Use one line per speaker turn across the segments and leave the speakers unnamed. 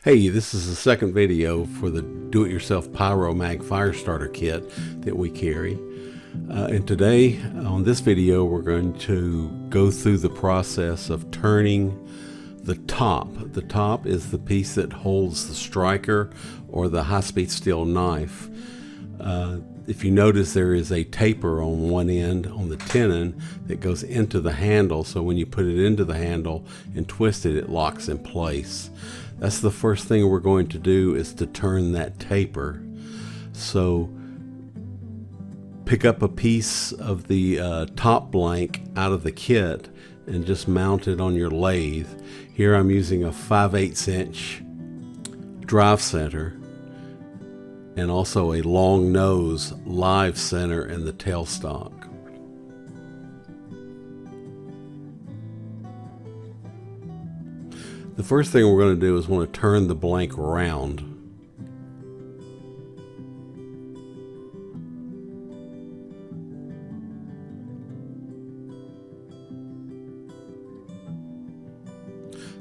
Hey, this is the second video for the do-it-yourself Pyro-Mag Fire-Starter kit that we carry. And today, on this video, we're going to go through the process of turning the top. The top is the piece that holds the striker or the high-speed steel knife. If you notice, there is a taper on one end on the tenon that goes into the handle, so when you put it into the handle and twist it, it locks in place. That's the first thing we're going to do, is to turn that taper. So pick up a piece of the top blank out of the kit and just mount it on your lathe. Here I'm using a 5/8 inch drive center and also a long nose live center in the tailstock. The first thing we're going to do is want to turn the blank around.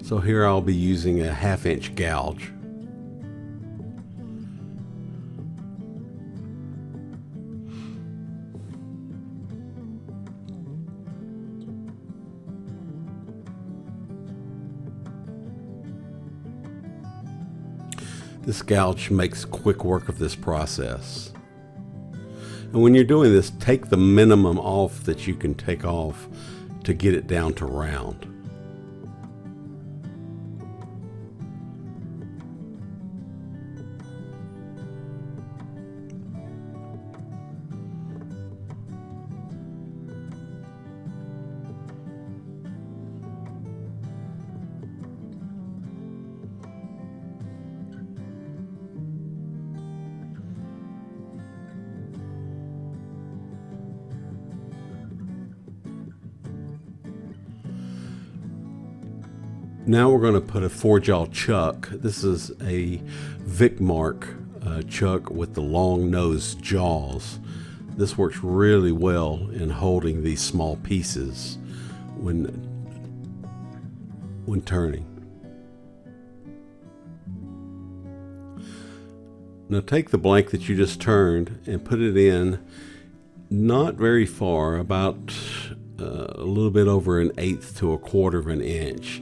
So here I'll be using a 1/2 inch gouge. This gouge makes quick work of this process. And when you're doing this, take the minimum off that you can take off to get it down to round. Now we're going to put a 4-jaw chuck. This is a Vic Mark chuck with the long nose jaws. This works really well in holding these small pieces when turning. Now take the blank that you just turned and put it in not very far, about a little bit over 1/8 to 1/4 of an inch.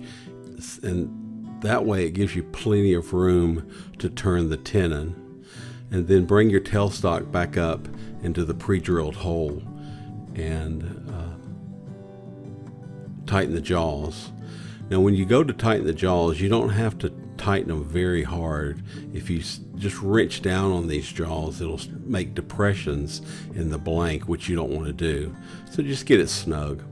And that way it gives you plenty of room to turn the tenon. And then bring your tailstock back up into the pre-drilled hole and tighten the jaws. Now when you go to tighten the jaws, you don't have to tighten them very hard. If you just wrench down on these jaws, it'll make depressions in the blank, which you don't want to do. So just get it snug.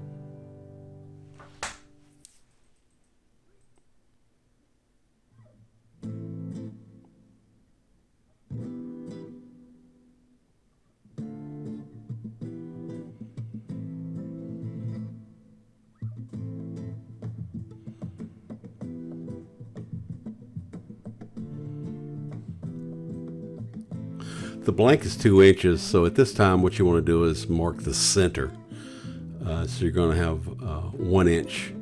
The blank is 2 inches, so at this time what you want to do is mark the center. So you're going to have 1 inch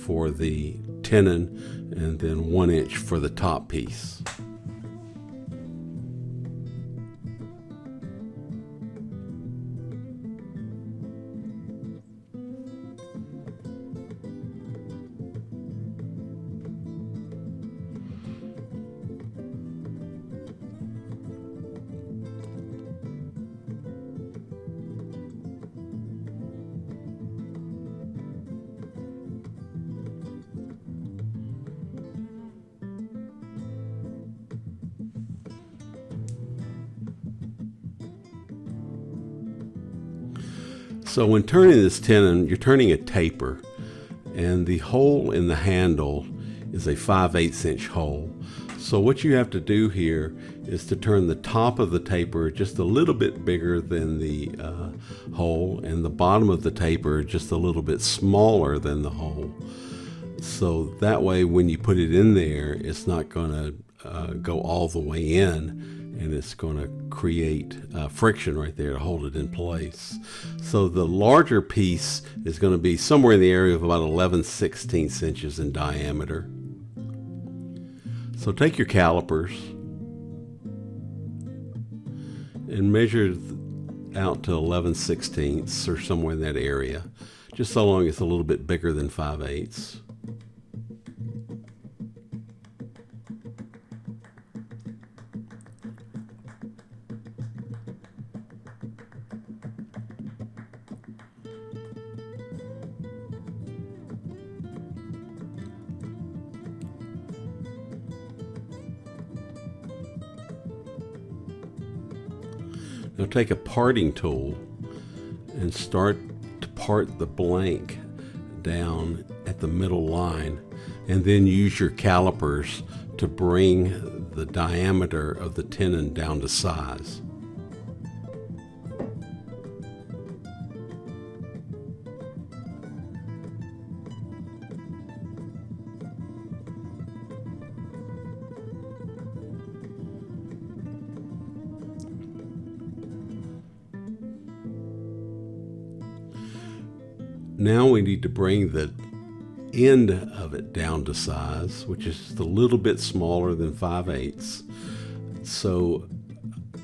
for the tenon and then 1 inch for the top piece. So when turning this tenon, you're turning a taper, and the hole in the handle is a 5/8 inch hole. So what you have to do here is to turn the top of the taper just a little bit bigger than the hole, and the bottom of the taper just a little bit smaller than the hole. So that way when you put it in there, it's not going to go all the way in, and it's going to create friction right there to hold it in place. So the larger piece is going to be somewhere in the area of about 11/16 inches in diameter. So take your calipers and measure out to 11/16 or somewhere in that area, just so long as it's a little bit bigger than 5/8. Now take a parting tool and start to part the blank down at the middle line, and then use your calipers to bring the diameter of the tenon down to size. Now we need to bring the end of it down to size, which is just a little bit smaller than 5/8. So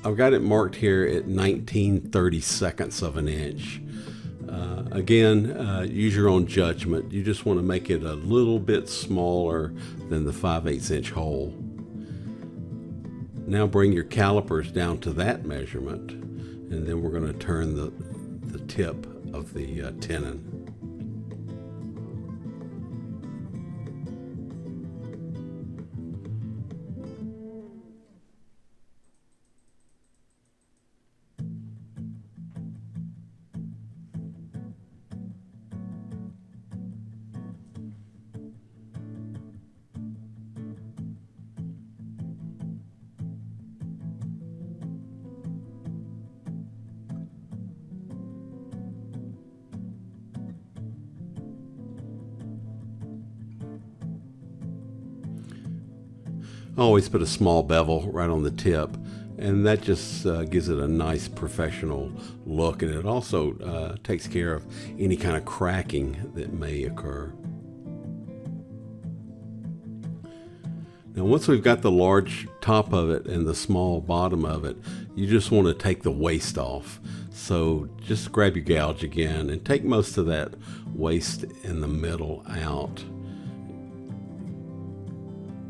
I've got it marked here at 19/32 of an inch. Again, use your own judgment. You just want to make it a little bit smaller than the 5/8 inch hole. Now bring your calipers down to that measurement, and then we're going to turn the tip of the tenon. I always put a small bevel right on the tip, and that just gives it a nice professional look, and it also takes care of any kind of cracking that may occur. Now once we've got the large top of it and the small bottom of it, you just want to take the waste off. So just grab your gouge again and take most of that waste in the middle out.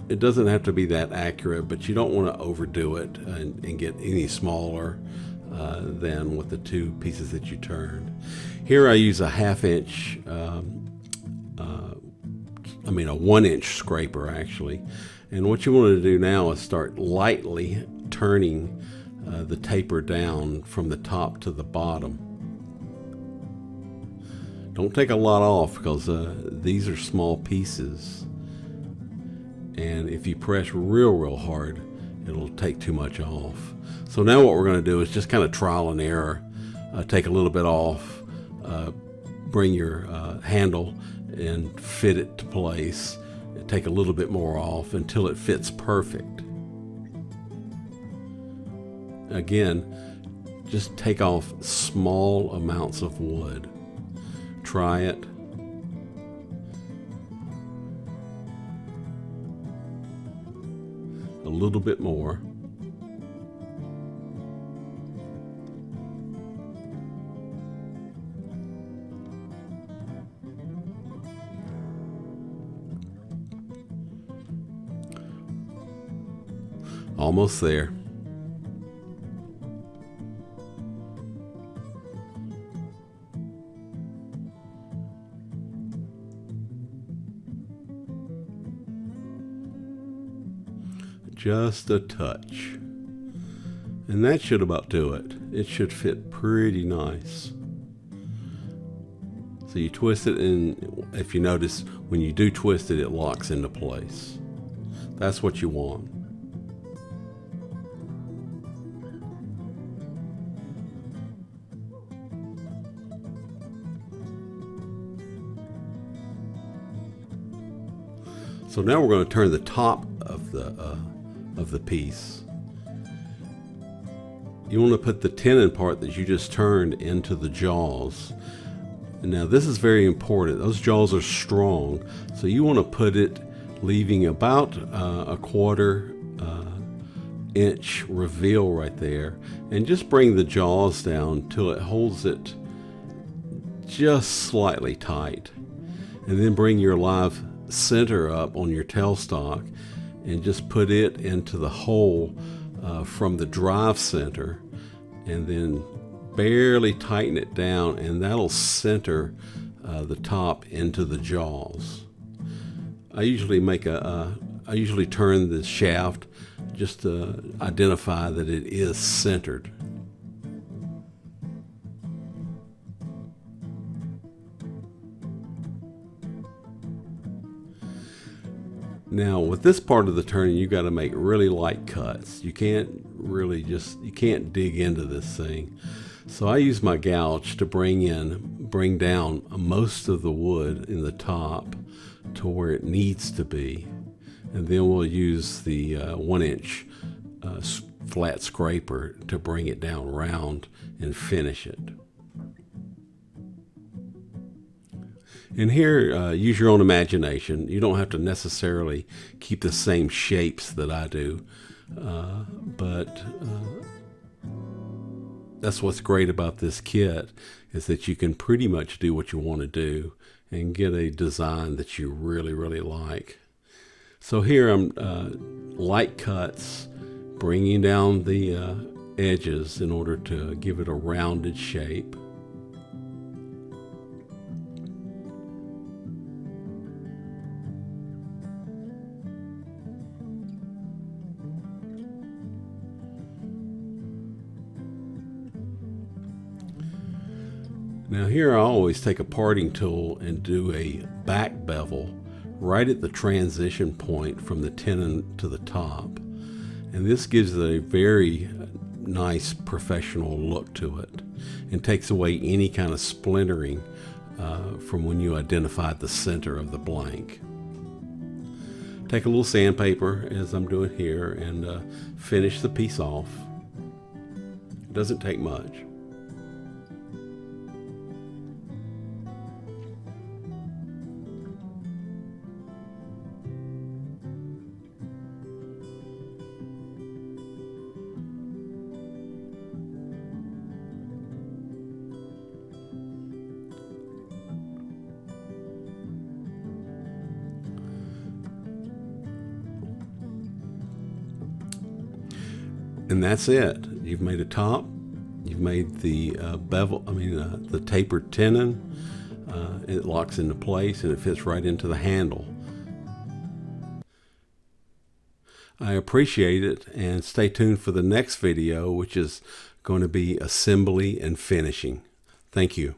It doesn't have to be that accurate, but you don't want to overdo it and get any smaller than with the two pieces that you turned. Here I use a 1/2 inch, a 1 inch scraper actually. And what you want to do now is start lightly turning the taper down from the top to the bottom. Don't take a lot off, because these are small pieces. And if you press real hard, it'll take too much off. So now what we're going to do is just kind of trial and error. Take a little bit off, bring your handle and fit it to place, and take a little bit more off until it fits perfect. Again, just take off small amounts of wood. Try it. A little bit more. Almost there. Just a touch, and that should about do it. It should fit pretty nice. So you twist it, and if you notice, when you do twist it, it locks into place. That's what you want. So now we're going to turn the top of the piece. You want to put the tenon part that you just turned into the jaws. And now this is very important. Those jaws are strong, so you want to put it leaving about a quarter inch reveal right there, and just bring the jaws down till it holds it just slightly tight, and then bring your live center up on your tailstock and just put it into the hole from the drive center, and then barely tighten it down, and that'll center the top into the jaws. I usually turn the shaft just to identify that it is centered. Now with this part of the turning, you got to make really light cuts. You can't dig into this thing. So I use my gouge to bring down most of the wood in the top to where it needs to be. And then we'll use the 1-inch flat scraper to bring it down round and finish it. And here, use your own imagination. You don't have to necessarily keep the same shapes that I do, but that's what's great about this kit, is that you can pretty much do what you want to do and get a design that you really, really like. So here I'm light cuts, bringing down the edges in order to give it a rounded shape. Now here I always take a parting tool and do a back bevel right at the transition point from the tenon to the top. And this gives it a very nice professional look to it and takes away any kind of splintering from when you identified the center of the blank. Take a little sandpaper, as I'm doing here, and finish the piece off. It doesn't take much. And that's it. You've made a top. You've made the bevel. The tapered tenon. It locks into place and it fits right into the handle. I appreciate it, and stay tuned for the next video, which is going to be assembly and finishing. Thank you.